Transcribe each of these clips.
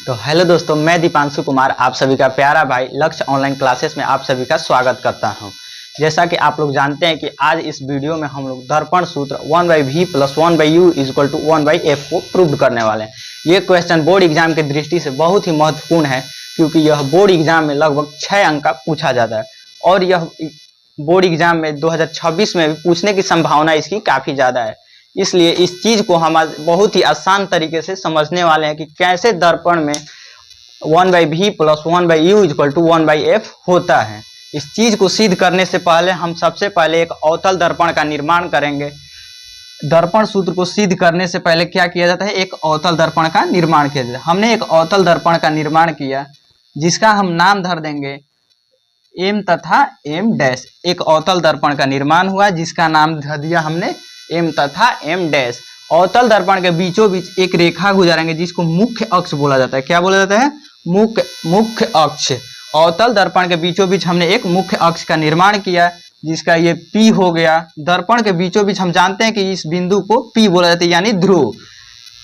तो हेलो दोस्तों, मैं दीपांशु कुमार आप सभी का प्यारा भाई लक्ष्य ऑनलाइन क्लासेस में आप सभी का स्वागत करता हूं। जैसा कि आप लोग जानते हैं कि आज इस वीडियो में हम लोग दर्पण सूत्र 1/v + 1/u = 1/f को प्रूव करने वाले हैं। ये क्वेश्चन बोर्ड एग्जाम की दृष्टि से बहुत ही महत्वपूर्ण है, क्योंकि यह बोर्ड एग्जाम में लगभग 6 अंक का पूछा जाता है और यह बोर्ड एग्जाम में 2026 में भी पूछने की संभावना इसकी काफ़ी ज़्यादा है। इसलिए इस चीज़ को हम आज बहुत ही आसान तरीके से समझने वाले हैं कि कैसे दर्पण में 1/v + 1/u = 1/f होता है। इस चीज़ को सिद्ध करने से पहले हम सबसे पहले एक अवतल दर्पण का निर्माण करेंगे। दर्पण सूत्र को सिद्ध करने से पहले क्या किया जाता है, एक अवतल दर्पण का निर्माण किया जाता है। हमने एक अवतल दर्पण का निर्माण किया जिसका हम नाम धर देंगे m तथा m'। एक अवतल दर्पण का निर्माण हुआ जिसका नाम धर दिया हमने m तथा m'। अवतल दर्पण के बीचों बीच एक रेखा गुजारेंगे जिसको मुख्य अक्ष बोला जाता है। क्या बोला जाता है? मुख्य अक्ष। अवतल दर्पण के बीचों बीच हमने एक मुख्य अक्ष का निर्माण किया जिसका ये P हो गया। दर्पण के बीचों बीच हम जानते हैं कि इस बिंदु को P बोला जाता है, यानी ध्रुव।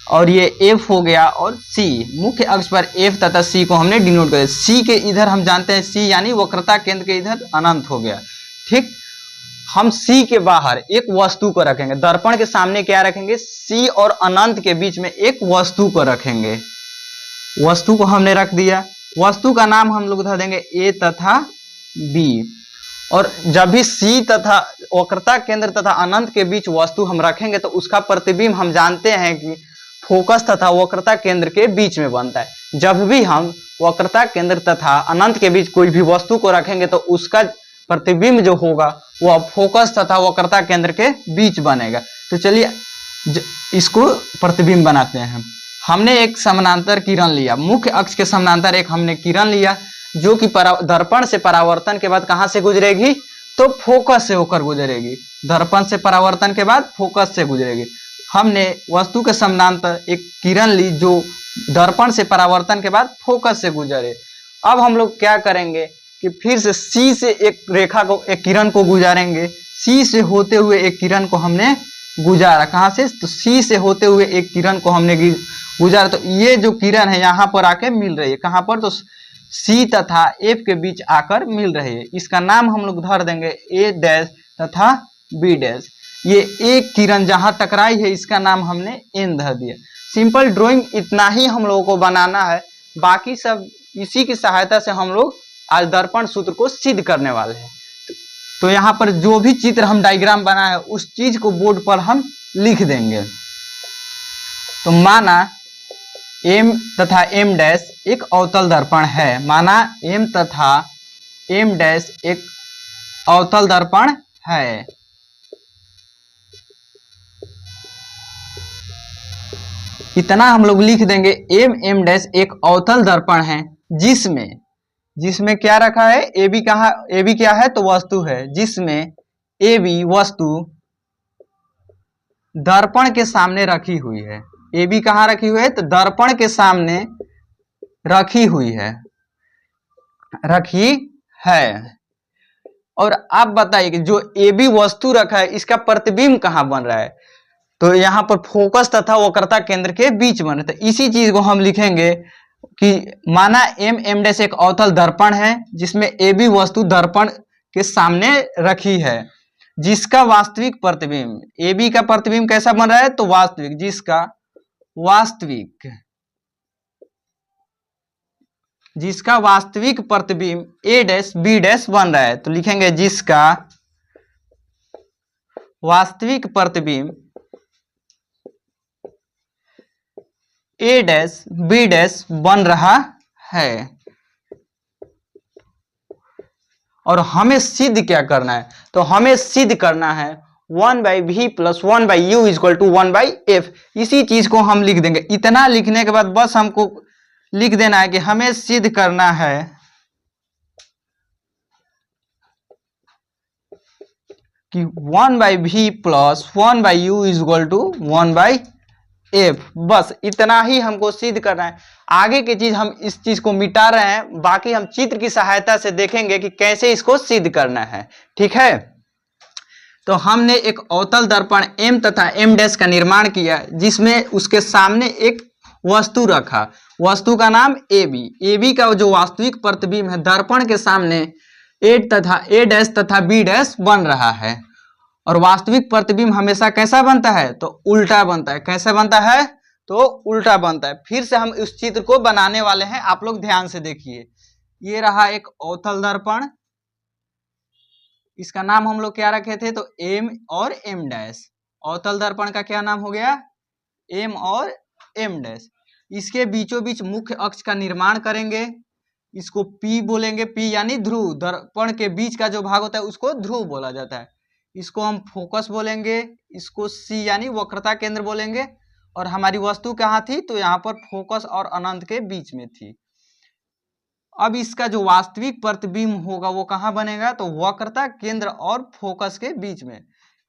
और ये F हो गया और C। मुख्य अक्ष पर F तथा C को हमने डिनोट कर दिया। C के इधर हम जानते हैं C यानी वक्रता केंद्र के इधर अनंत हो गया। ठीक, हम C के बाहर एक वस्तु को रखेंगे। दर्पण के सामने क्या रखेंगे? C और अनंत के बीच में एक वस्तु को रखेंगे। वस्तु को हमने रख दिया। वस्तु का नाम हम लोग धर देंगे A तथा B। और जब भी C तथा वक्रता केंद्र तथा अनंत के बीच वस्तु हम रखेंगे तो उसका प्रतिबिंब हम जानते हैं कि फोकस तथा वक्रता केंद्र के बीच में बनता है। जब भी हम वक्रता केंद्र तथा अनंत के बीच कोई भी वस्तु को रखेंगे तो उसका प्रतिबिंब जो होगा वह फोकस तथा वक्रता केंद्र के बीच बनेगा। तो चलिए इसको प्रतिबिंब बनाते हैं। हमने एक समानांतर किरण लिया, मुख्य अक्ष के समानांतर एक हमने किरण लिया जो कि दर्पण से परावर्तन के बाद कहां से गुजरेगी? तो फोकस से होकर गुजरेगी। दर्पण से परावर्तन के बाद फोकस से गुजरेगी। हमने वस्तु के समानांतर एक किरण ली जो दर्पण से परावर्तन के बाद फोकस से गुजरे। अब हम लोग क्या करेंगे कि फिर से C से एक रेखा को, एक किरण को गुजारेंगे। C से होते हुए एक किरण को हमने गुजारा। कहां से? तो C से होते हुए एक किरण को हमने गुजारा। तो ये जो किरण है यहाँ पर आके मिल रही है। कहां पर? तो C तथा F के बीच आकर मिल रही है। इसका नाम हम लोग धर देंगे A' तथा B'। ये एक किरण जहां टकराई है इसका नाम हमने N धर दिया। सिंपल ड्राइंग इतना ही हम लोगों को बनाना है, बाकी सब इसी की सहायता से हम लोग आज दर्पण सूत्र को सिद्ध करने वाले हैं। तो यहाँ पर जो भी चित्र हम डायग्राम बनाए है उस चीज को बोर्ड पर हम लिख देंगे। तो माना M तथा M' एक अवतल दर्पण है। माना M तथा M' एक अवतल दर्पण है। इतना हम लोग लिख देंगे। M' एक अवतल दर्पण है जिसमें क्या रखा है? AB कहाँ? AB क्या है? तो वस्तु है, जिसमें AB वस्तु दर्पण के सामने रखी हुई है। AB कहाँ रखी हुई है? तो दर्पण के सामने रखी हुई है। और आप बताइए कि जो AB वस्तु रखा है इसका प्रतिबिंब कहाँ बन रहा है? तो यहाँ पर फोकस तथा वक्रता केंद्र के बीच बन रहा है। तो इसी चीज को हम लिखेंगे कि माना M' एक अवतल दर्पण है जिसमें AB वस्तु दर्पण के सामने रखी है, जिसका वास्तविक प्रतिबिंब, AB का प्रतिबिंब कैसा बन रहा है? तो वास्तविक, जिसका वास्तविक प्रतिबिंब A', B' बन रहा है। तो लिखेंगे जिसका वास्तविक प्रतिबिंब A', B' बन रहा है। और हमें सिद्ध क्या करना है? तो हमें सिद्ध करना है 1/v + 1/u = 1/f। इसी चीज को हम लिख देंगे। इतना लिखने के बाद बस हमको लिख देना है कि हमें सिद्ध करना है कि 1/v + 1/u = 1/f। बस इतना ही हमको सिद्ध करना है। आगे की चीज हम इस चीज को मिटा रहे हैं, बाकी हम चित्र की सहायता से देखेंगे कि कैसे इसको सिद्ध करना है। ठीक है, तो हमने एक अवतल दर्पण M तथा M' का निर्माण किया जिसमें उसके सामने एक वस्तु रखा, वस्तु का नाम ए बी। ए बी का जो वास्तविक प्रतिबिंब है दर्पण के सामने ए डैश तथा बी डैश बन रहा है। और वास्तविक प्रतिबिंब हमेशा कैसा बनता है? तो उल्टा बनता है। कैसा बनता है? तो उल्टा बनता है। फिर से हम उस चित्र को बनाने वाले हैं, आप लोग ध्यान से देखिए। ये रहा एक अवतल दर्पण, इसका नाम हम लोग क्या रखे थे? तो एम और एम डैश। अवतल दर्पण का क्या नाम हो गया? एम और एम डैश। इसके बीचों बीच मुख्य अक्ष का निर्माण करेंगे, इसको पी बोलेंगे। पी यानी ध्रुव, दर्पण के बीच का जो भाग होता है उसको ध्रुव बोला जाता है। इसको हम फोकस बोलेंगे, इसको सी यानी वक्रता केंद्र बोलेंगे। और हमारी वस्तु कहाँ थी? तो यहाँ पर फोकस और अनंत के बीच में थी। अब इसका जो वास्तविक प्रतिबिंब होगा वो कहाँ बनेगा? तो वक्रता केंद्र और फोकस के बीच में।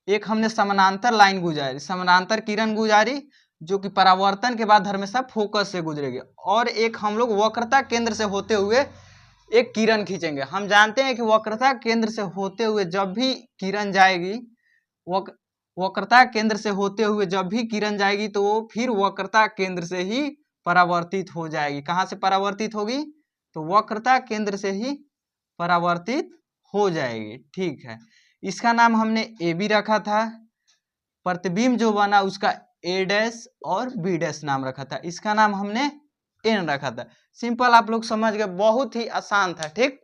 एक हमने समानांतर लाइन गुजारी, समानांतर किरण गुजारी, जो कि परावर्तन के बाद हमेशा फोकस से गुजरेगी। और एक हम लोग वक्रता केंद्र से होते हुए एक किरण खींचेंगे। हम जानते हैं कि वक्रता केंद्र से होते हुए जब भी किरण जाएगी, वक्रता केंद्र से होते हुए जब भी किरण जाएगी तो वो फिर वक्रता केंद्र से ही परावर्तित हो जाएगी। कहाँ से परावर्तित होगी? तो वक्रता केंद्र से ही परावर्तित हो जाएगी। ठीक है, इसका नाम हमने ए बी रखा था। प्रतिबिंब जो बना उसका ए डैश और बी डैश नाम रखा था, इसका नाम हमने एन रखा था। सिंपल, आप लोग समझ गए, बहुत ही आसान था। ठीक,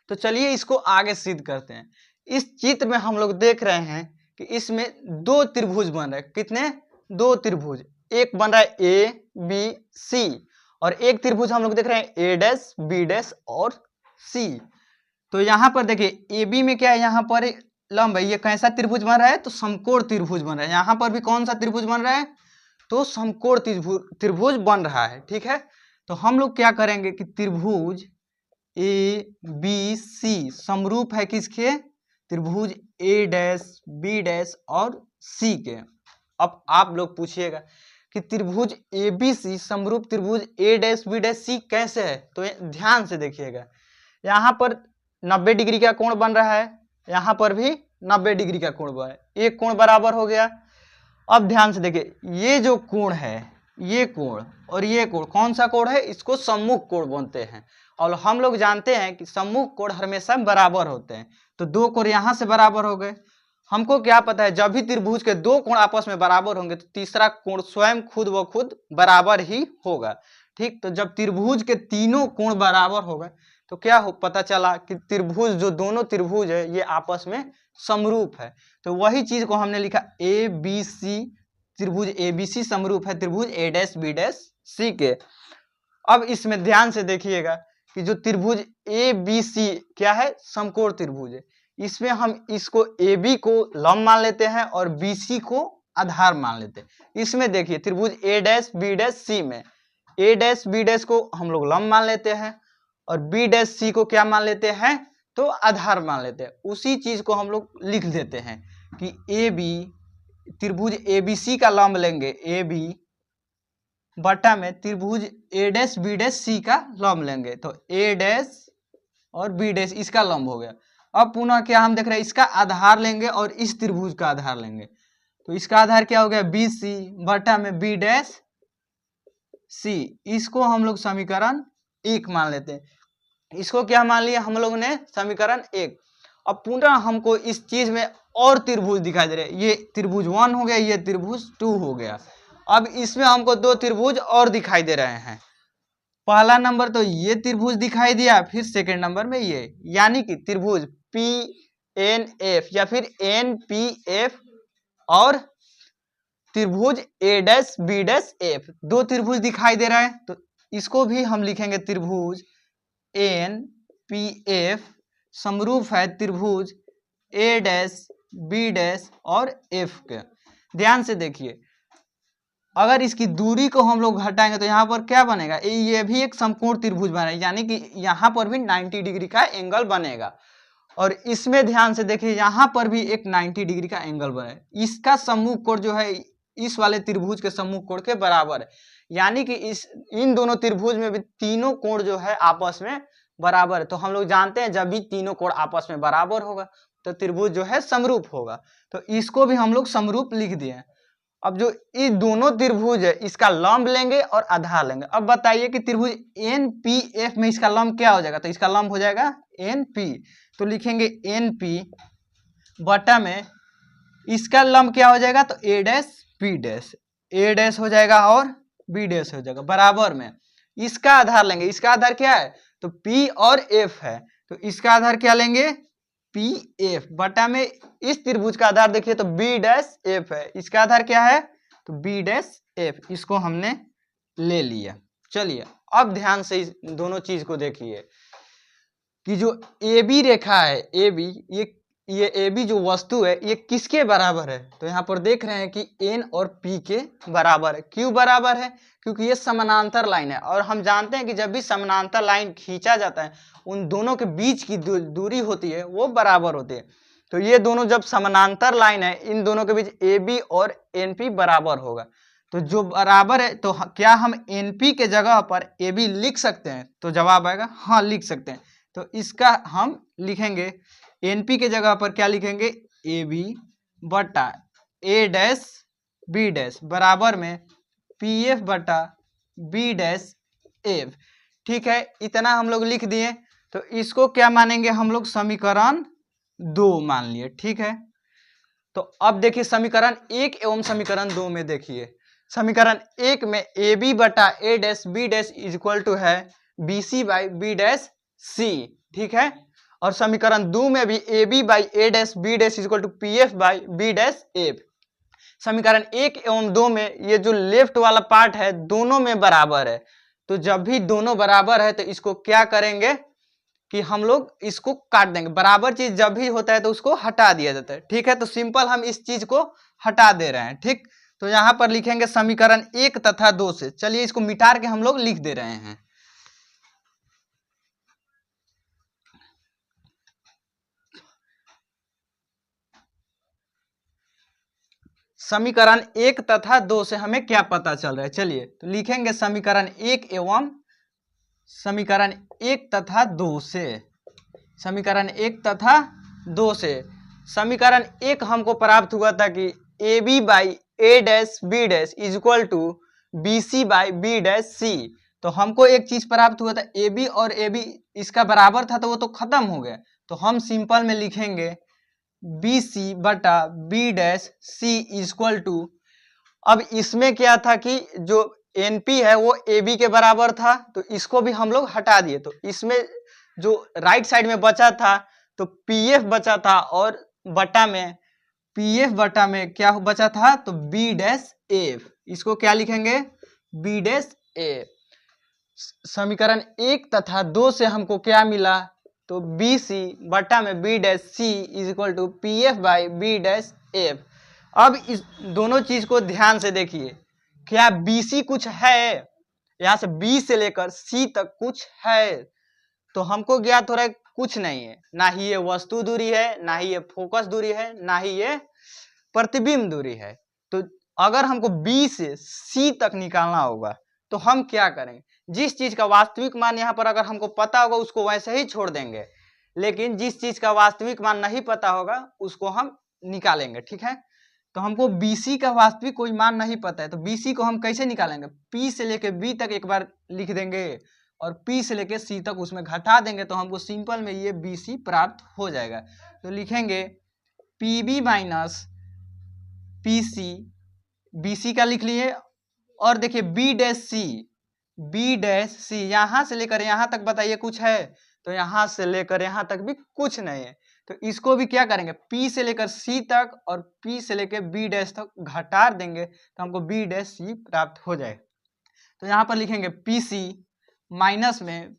तो चलिए इसको आगे सिद्ध करते हैं। इस चित्र में हम लोग देख रहे हैं कि इसमें दो त्रिभुज बन रहे हैं। कितने? दो त्रिभुज। एक बन रहा है ए बी सी, और एक त्रिभुज हम लोग देख रहे हैं ए डैश बी डैश और सी। तो यहाँ पर देखिए ए बी में क्या है? यहाँ पर लंब है। ये कैसा त्रिभुज बन रहा है? तो समकोण त्रिभुज बन रहा है। यहाँ पर भी कौन सा त्रिभुज बन रहा है? तो समकोण त्रिभुज बन रहा है। ठीक है, तो हम लोग क्या करेंगे कि त्रिभुज ए बी सी समरूप है किसके? त्रिभुज ए डैश बी डैश और सी के। अब आप लोग पूछिएगा कि त्रिभुज ए बी सी समरूप त्रिभुज ए डैश बी डैश सी कैसे है? तो ध्यान से देखिएगा, यहाँ पर 90 डिग्री का कोण बन रहा है, यहाँ पर भी 90 डिग्री का कोण बना है, एक कोण बराबर हो गया। अब ध्यान से देखिए, ये जो कोण है, ये कोण और ये कोण कौन सा कोण है? इसको सम्मुख कोण बोलते हैं। और हम लोग जानते हैं कि सम्मुख कोण हमेशा बराबर होते हैं। तो दो कोण यहाँ से बराबर हो गए। हमको क्या पता है, जब भी त्रिभुज के दो कोण आपस में बराबर होंगे तो तीसरा कोण स्वयं खुद व खुद बराबर ही होगा। ठीक, तो जब त्रिभुज के तीनों कोण बराबर हो गए तो क्या पता चला कि त्रिभुज, जो दोनों त्रिभुज है, ये आपस में समरूप है। तो वही चीज को हमने लिखा ए बी सी, त्रिभुज ए बी सी समरूप है त्रिभुज ए डैश बी डैश सी के। अब इसमें ध्यान से देखिएगा कि जो त्रिभुज ए बी सी क्या है? समकोण त्रिभुज है। इसमें हम इसको ए बी को लंब मान लेते हैं और बी सी को आधार मान लेते हैं। इसमें देखिए त्रिभुज ए डैश बी डैश सी में ए डैश बी डैश को हम लोग लंब मान लेते हैं और बी डैश सी को क्या मान लेते हैं? तो आधार मान लेते हैं। उसी चीज को हम लोग लिख देते हैं कि ए बी, त्रिभुज ए बी सी का लंब लेंगे ए बी बटा में त्रिभुज ए डैश बी डैश सी का लंब लेंगे, तो ए डैश और बी डैश इसका लंब हो गया। अब पुनः क्या हम देख रहे हैं? इसका आधार लेंगे और इस त्रिभुज का आधार लेंगे, तो इसका आधार क्या हो गया? बी सी बटा में बी डैश सी। इसको हम लोग समीकरण 1 मान लेते हैं। इसको क्या मान लिया हम लोगों ने? समीकरण 1। अब पुनः हमको इस चीज में और त्रिभुज दिखाई दे रहे हैं। ये त्रिभुज 1 हो गया, ये त्रिभुज 2 हो गया। अब इसमें हमको दो त्रिभुज और दिखाई दे रहे हैं। पहला नंबर तो ये त्रिभुज दिखाई दिया, फिर सेकंड नंबर में ये, यानी कि त्रिभुज पी एन एफ या फिर एन पी एफ और त्रिभुज ए डैश बी डैश एफ, दो त्रिभुज दिखाई दे रहा है। तो इसको भी हम लिखेंगे त्रिभुज एन पी एफ समरूप है त्रिभुज ए डैश बी डैश और एफ के। ध्यान से देखिए, अगर इसकी दूरी को हम लोग घटाएंगे तो यहाँ पर क्या बनेगा? ये भी एक समकोण त्रिभुज बनेगा, यानी कि यहाँ पर भी 90 डिग्री का एंगल बनेगा। और इसमें ध्यान से देखिए, यहाँ पर भी एक 90 डिग्री का एंगल बनेगा। इसका सम्मुख कोण जो है इस वाले त्रिभुज के सम्मुख कोण के बराबर है, यानी कि इन दोनों त्रिभुज में भी तीनों कोण जो है आपस में बराबर है। तो हम लोग जानते हैं जब भी तीनों कोण आपस में बराबर होगा तो त्रिभुज जो है समरूप होगा। तो इसको भी हम लोग समरूप लिख दिए। अब जो ये दोनों त्रिभुज है इसका लंब लेंगे और आधार लेंगे। अब बताइए कि त्रिभुज NPF में इसका लंब क्या हो जाएगा, तो इसका लंब हो जाएगा NP। तो लिखेंगे NP बटा में इसका लंब क्या हो जाएगा, तो A dash B dash, A dash हो जाएगा और B डैश हो जाएगा, बराबर में इसका आधार लेंगे। इसका आधार क्या है, तो P और F है, तो इसका आधार क्या लेंगे, PF बटा में इस त्रिभुज का आधार देखिए तो B डैश F है, इसका आधार क्या है, तो B डैश F, इसको हमने ले लिया। चलिए अब ध्यान से इस दोनों चीज को देखिए कि जो AB रेखा है, AB ये AB जो वस्तु है ये किसके बराबर है, तो यहाँ पर देख रहे हैं कि N और P के बराबर है। क्यों बराबर है, क्योंकि ये समानांतर लाइन है और हम जानते हैं कि जब भी समानांतर लाइन खींचा जाता है उन दोनों के बीच की दूरी होती है वो बराबर होती है। तो ये दोनों जब समानांतर लाइन है इन दोनों के बीच AB और NP बराबर होगा। तो जो बराबर है तो क्या हम NP के जगह पर AB लिख सकते हैं, तो जवाब आएगा हाँ लिख सकते हैं। तो इसका हम लिखेंगे NP के जगह पर क्या लिखेंगे, AB बटा A डैश B डैश बराबर में PF बटा B डैश F। ठीक है, इतना हम लोग लिख दिए। तो इसको क्या मानेंगे हम लोग, समीकरण 2 मान लिए। ठीक है, तो अब देखिए समीकरण 1 एवं समीकरण 2 में देखिए, समीकरण 1 में AB बटा A dash B dash is equal to है BC by B dash C। ठीक है, और समीकरण 2 में भी AB by A dash B dash is equal to PF by B dash F। समीकरण 1 एवं 2 में ये जो लेफ्ट वाला पार्ट है दोनों में बराबर है, तो जब भी दोनों बराबर है तो इसको क्या करेंगे कि हम लोग इसको काट देंगे। बराबर चीज जब भी होता है तो उसको हटा दिया जाता है। ठीक है, तो सिंपल हम इस चीज को हटा दे रहे हैं। ठीक, तो यहां पर लिखेंगे समीकरण 1 तथा 2 से। चलिए इसको मिटा के हम लोग लिख दे रहे हैं। समीकरण 1 तथा 2 से हमें क्या पता चल रहा है, चलिए तो लिखेंगे समीकरण 1 एवं समीकरण 1 तथा 2 से। समीकरण 1 तथा 2 से समीकरण 1 हमको प्राप्त हुआ था कि AB by A dash B dash is equal to BC by B dash C। तो हमको एक चीज प्राप्त हुआ था AB और AB इसका बराबर था तो वो तो खत्म हो गया, तो हम सिंपल में लिखेंगे BC बटा B dash C is equal to, अब इसमें क्या था कि जो NP है वो AB के बराबर था तो इसको भी हम लोग हटा दिए, तो इसमें जो राइट साइड में बचा था तो PF बचा था और बटा में PF बटा में क्या बचा था, तो B डैश F, इसको क्या लिखेंगे B डैश F। समीकरण 1 तथा 2 से हमको क्या मिला, तो BC बटा में B dash C is equal to PF by B dash F। अब इस दोनों चीज को ध्यान से देखिए, क्या BC कुछ है, यहां से B से लेकर C तक कुछ है, तो हमको ज्ञात हो रहा है कुछ नहीं है, ना ही ये वस्तु दूरी है, ना ही ये फोकस दूरी है, ना ही ये प्रतिबिंब दूरी है। तो अगर हमको B से C तक निकालना होगा तो हम क्या करेंगे, जिस चीज का वास्तविक मान यहाँ पर अगर हमको पता होगा उसको वैसे ही छोड़ देंगे, लेकिन जिस चीज का वास्तविक मान नहीं पता होगा उसको हम निकालेंगे। ठीक है, तो हमको BC का वास्तविक कोई मान नहीं पता है तो BC को हम कैसे निकालेंगे, P से लेके B तक एक बार लिख देंगे और P से लेके C तक उसमें घटा देंगे तो हमको सिंपल में ये BC प्राप्त हो जाएगा। तो लिखेंगे PB माइनस PC, BC का लिख लिए, और देखिए B डैश C यहां से लेकर यहां तक बताइए कुछ है, तो यहां से लेकर यहां तक भी कुछ नहीं है, तो इसको भी क्या करेंगे P से लेकर C तक और P से लेकर B डैश तक घटा देंगे तो हमको B डैश C प्राप्त हो जाए। तो यहाँ पर लिखेंगे PC माइनस में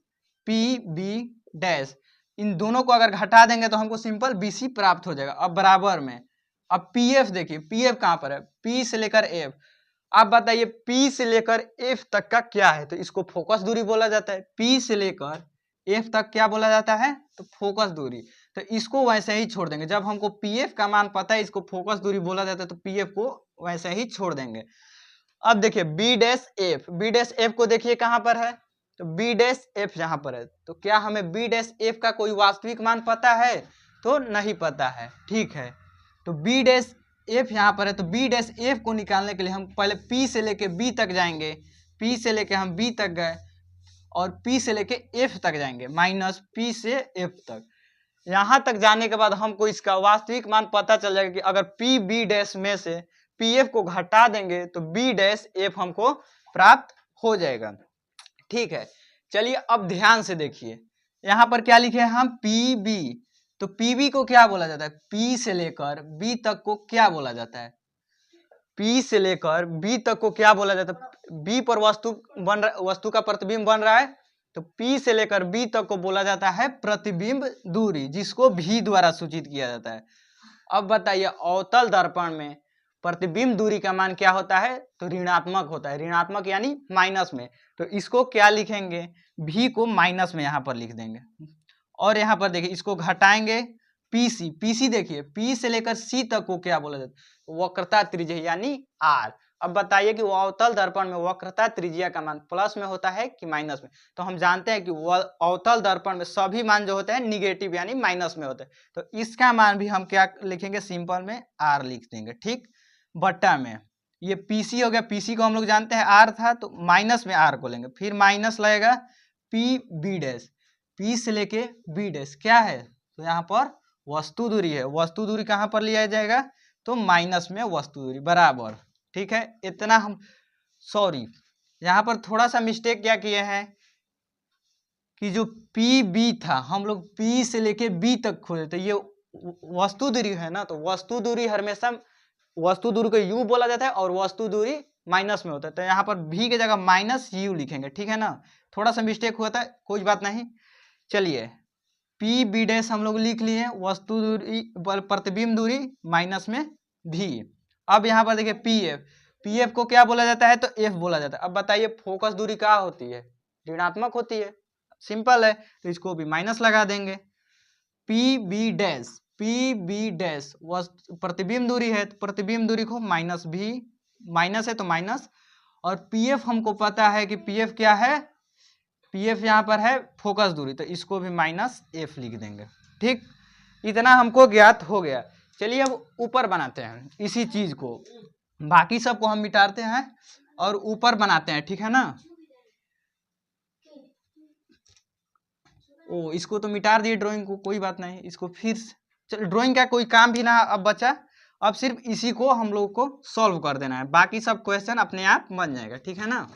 PB डैश, इन दोनों को अगर घटा देंगे तो हमको सिंपल BC प्राप्त हो जाएगा। अब बराबर में अब PF देखिए, PF कहाँ पर है, P से लेकर F। आप बताइए P से लेकर F तक का क्या है, तो इसको फोकस दूरी बोला जाता है। P से लेकर F तक क्या बोला जाता है, तो फोकस दूरी। तो इसको वैसे ही छोड़ देंगे, जब हमको PF का मान पता है इसको फोकस दूरी बोला जाता है तो PF को वैसे ही छोड़ देंगे। अब देखिए B डैश F को देखिए कहाँ पर है, तो B डैश F यहाँ पर है, तो क्या हमें B डैश F का कोई वास्तविक मान पता है, तो नहीं पता है। ठीक है, तो B डैश एफ यहाँ पर है, तो बी डैश एफ को निकालने के लिए हम पहले पी से लेके बी तक जाएंगे, पी से लेके हम बी तक गए और पी से लेके एफ तक जाएंगे, माइनस पी से एफ तक। यहाँ तक जाने के बाद हमको इसका वास्तविक मान पता चल जाएगा कि अगर पी बी डैश में से पी एफ को घटा देंगे तो बी डैश एफ हमको प्राप्त हो जाएगा। ठीक है, चलिए अब ध्यान से देखिए, यहाँ पर क्या लिखे हैं हम, पी बी। तो पी बी को क्या बोला जाता है, पी से लेकर बी तक को क्या बोला जाता है, पी से लेकर बी तक को क्या बोला जाता है, बी पर वस्तु का प्रतिबिंब बन रहा है, तो पी से लेकर बी तक को बोला जाता है प्रतिबिंब दूरी, जिसको भी द्वारा सूचित किया जाता है। अब बताइए अवतल दर्पण में प्रतिबिंब दूरी का मान क्या होता है, तो ऋणात्मक होता है, ऋणात्मक यानी माइनस में। तो इसको क्या लिखेंगे, भी को माइनस में यहाँ पर लिख देंगे और यहाँ पर देखिए इसको घटाएंगे, पीसी, पीसी देखिए पी से लेकर सी तक को क्या बोला जाता है, वक्रता त्रिज्या यानी आर। अब बताइए कि वो अवतल दर्पण में वक्रता त्रिज्या का मान प्लस में होता है कि माइनस में, तो हम जानते हैं कि अवतल दर्पण में सभी मान जो होते हैं निगेटिव यानी माइनस में होते हैं, तो इसका मान भी हम क्या लिखेंगे, सिंपल में आर लिख देंगे। ठीक, बट्टा में ये पीसी हो गया, पीसी को हम लोग जानते हैं आर था, तो माइनस में आर को लेंगे, फिर माइनस लगेगा पी बी डैश, पी से लेके बी डैश क्या है, तो यहाँ पर वस्तु दूरी है, वस्तु दूरी कहाँ पर लिया जाएगा, तो माइनस में वस्तु दूरी बराबर। ठीक है, इतना हम, सॉरी यहाँ पर थोड़ा सा मिस्टेक क्या किए हैं कि जो पी बी था हम लोग पी से लेके बी तक खोजे, तो ये वस्तु दूरी है ना, तो वस्तु दूरी हमेशा वस्तु दूरी को यू बोला जाता है और वस्तु दूरी माइनस में होता है, तो यहाँ पर भी की जगह माइनस यू लिखेंगे। ठीक है ना, थोड़ा सा मिस्टेक हुआ था, कोई बात नहीं। चलिए पी बी डैश हम लोग लिख लिए, वस्तु दूरी प्रतिबिंब दूरी माइनस में भी। अब यहाँ पर देखिए पी एफ, पी एफ को क्या बोला जाता है, तो एफ बोला जाता है। अब बताइए फोकस दूरी क्या होती है, ऋणात्मक होती है, सिंपल है, तो इसको भी माइनस लगा देंगे। P B dash, P B dash प्रतिबिंब दूरी है, तो प्रतिबिंब दूरी को माइनस भी, माइनस है तो माइनस, और पी एफ हमको पता है कि पी एफ क्या है, पी एफ यहाँ पर है फोकस दूरी, तो इसको भी माइनस एफ लिख देंगे। ठीक, इतना हमको ज्ञात हो गया। चलिए अब ऊपर बनाते हैं इसी चीज को, बाकी सबको हम मिटाते हैं और ऊपर बनाते हैं। ठीक है ना, ओ इसको तो मिटा दिए ड्राइंग को, कोई बात नहीं, इसको फिर चल, ड्राइंग का कोई काम भी ना अब बचा, अब सिर्फ इसी को हम लोग को सॉल्व कर देना है, बाकी सब क्वेश्चन अपने आप बन जाएगा। ठीक है ना,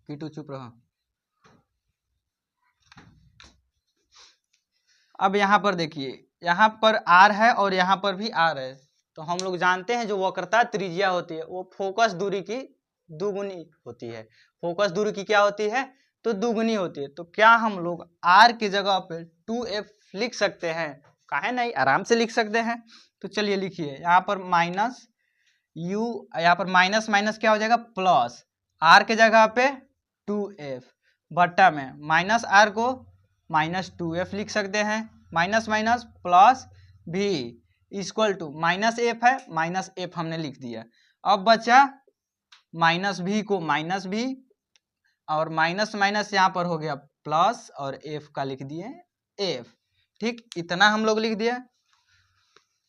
कीटू चुप रहो। अब यहाँ पर देखिए, यहाँ पर आर है और यहाँ पर भी आर है, तो हम लोग जानते हैं जो वक्रता त्रिज्या होती है वो फोकस दूरी की दुगुनी होती है, फोकस दूरी की क्या होती है, तो दुगुनी होती है। तो क्या हम लोग आर की जगह पे 2f लिख सकते हैं, काहे नहीं, आराम से लिख सकते हैं। तो चलिए लिखिए, यहाँ पर माइनस यू, यहाँ पर माइनस माइनस क्या हो जाएगा प्लस, आर के जगह पे 2f बट्टा में माइनस आर को माइनस 2f लिख सकते हैं, माइनस माइनस प्लस भी इक्वल टू माइनस एफ है, माइनस एफ हमने लिख दिया। अब बचा माइनस भी को माइनस भी, और माइनस माइनस यहाँ पर हो गया प्लस, और एफ का लिख दिए एफ। ठीक, इतना हम लोग लिख दिया।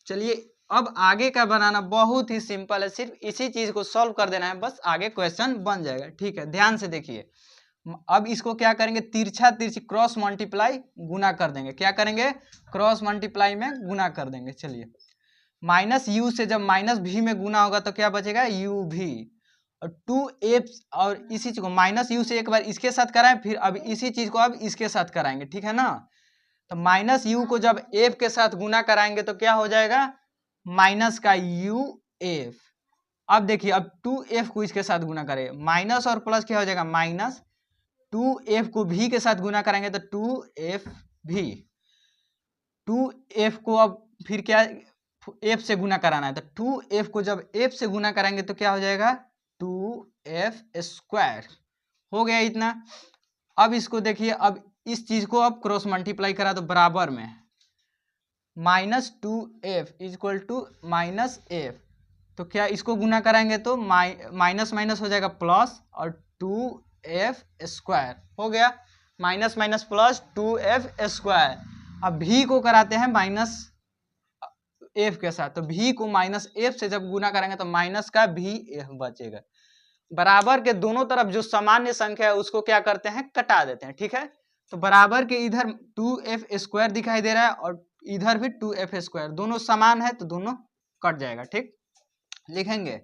चलिए अब आगे का बनाना बहुत ही सिंपल है, सिर्फ इसी चीज को सॉल्व कर देना है, बस आगे क्वेश्चन बन जाएगा। ठीक है, ध्यान से देखिए, अब इसको क्या करेंगे, तिरछा तिरछी क्रॉस मल्टीप्लाई गुना कर देंगे, क्या करेंगे, क्रॉस मल्टीप्लाई में गुना कर देंगे। चलिए माइनस यू से जब माइनस भी में गुना होगा तो क्या बचेगा, यू भी, और 2f, और इसी चीज को माइनस यू से एक बार इसके साथ कराएं, फिर अब इसी चीज को अब इसके साथ कराएंगे। ठीक है ना, तो माइनस यू को जब एफ के साथ गुना कराएंगे तो क्या हो जाएगा, माइनस का यू एफ। अब देखिए, अब 2f को इसके साथ गुना करें, माइनस और प्लस क्या हो जाएगा, माइनस 2f को भी के साथ गुना करेंगे तो 2f भी, 2f को अब फिर क्या f से गुना कराना है, तो 2f को जब f से गुना कराएंगे तो क्या हो जाएगा, 2f स्क्वायर हो गया इतना। अब इसको देखिए, अब इस चीज को अब क्रॉस मल्टीप्लाई करा तो बराबर में minus 2f equal to minus F, तो क्या इसको गुना कराएंगे तो माइनस माइनस हो जाएगा प्लस, और 2f स्क्वायर हो गया, minus minus plus 2f square. अब भी को कराते हैं माइनस एफ के साथ, तो भी को माइनस एफ से जब गुना करेंगे तो माइनस का भी एफ बचेगा। बराबर के दोनों तरफ जो सामान्य संख्या है उसको क्या करते हैं, कटा देते हैं। ठीक है, तो बराबर के इधर 2f² दिखाई दे रहा है और इधर भी 2f², दोनों समान है तो दोनों कट जाएगा। ठीक, लिखेंगे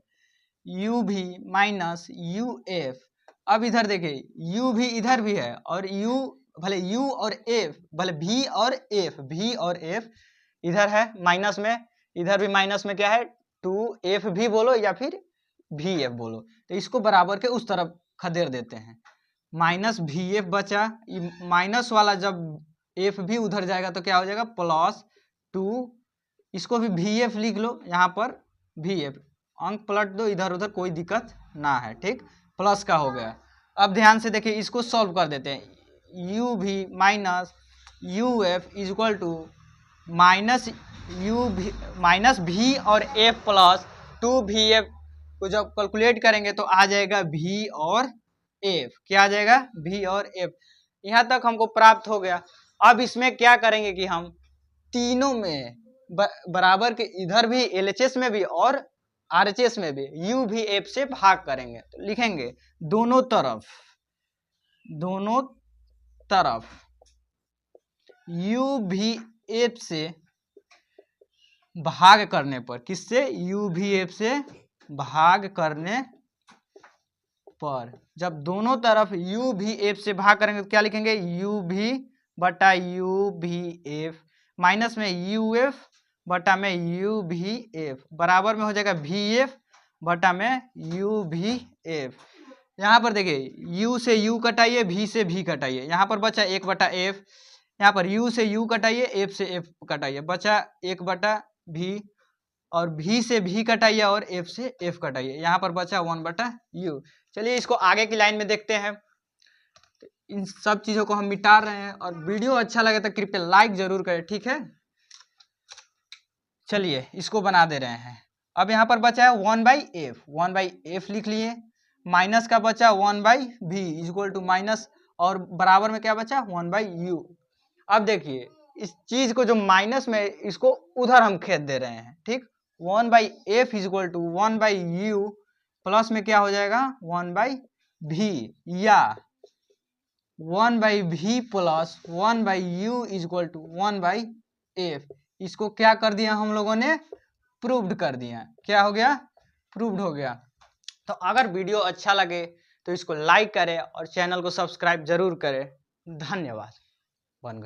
u भी माइनस यू एफ। अब इधर देखिए u भी इधर भी है और u भले u और f, भले v और f इधर है माइनस में, इधर भी माइनस में क्या है 2f भी बोलो या फिर vf बोलो, तो इसको बराबर के उस तरफ खदेड़ देते हैं। माइनस vf बचा, माइनस वाला जब f भी उधर जाएगा तो क्या हो जाएगा +2, इसको भी vf लिख लो, यहाँ पर vf अंक पलट दो इधर उधर, कोई दिक्कत ना है। ठीक, प्लस का हो गया। अब ध्यान से देखिए इसको सॉल्व कर देते हैं, u भी minus U F is equal to minus v और f प्लस 2vf को जब कैलकुलेट करेंगे तो आ जाएगा v और f। क्या आ जाएगा, v और f। यहाँ तक हमको प्राप्त हो गया। अब इसमें क्या करेंगे कि हम तीनों में बराबर के इधर भी LHS में भी और RHS में भी u भी f से भाग करेंगे, तो लिखेंगे दोनों तरफ u भी f से भाग करने पर, किससे, u भी f से भाग करने पर, जब दोनों तरफ u भी f से भाग करेंगे तो क्या लिखेंगे u भी बटा u भी f, माइनस में uf बटा में u भी f, बराबर में हो जाएगा vf बटा में u भी f। यहाँ पर देखिए u से u कटाइए, v से v कटाइए, यहाँ पर बचा 1 बटा f, यहाँ पर u से u कटाइए, f से f कटाइए, बचा 1 बटा v, और v से v कटाइए और f से f कटाइए, यहाँ पर बचा 1 बटा u। चलिए इसको आगे की लाइन में देखते हैं। इन सब चीजों को हम मिटा रहे हैं, और वीडियो अच्छा लगे तो कृपया लाइक जरूर करें। ठीक है, चलिए इसको बना दे रहे हैं। अब यहाँ पर बचा है 1/f लिख लिए, माइनस का बचा 1/v is equal to minus, और बराबर में क्या बचा 1/u। अब देखिए इस चीज को जो माइनस में, इसको उधर हम खेद दे रहे हैं। ठीक, 1/f is equal to 1/u plus में क्या हो जाएगा 1/v, या 1/v plus 1/u is equal to 1/f। इसको क्या कर दिया हम लोगों ने, प्रूव्ड कर दिया। क्या हो गया, प्रूव्ड हो गया। तो अगर वीडियो अच्छा लगे तो इसको लाइक करें और चैनल को सब्सक्राइब जरूर करें। धन्यवाद। बन गए।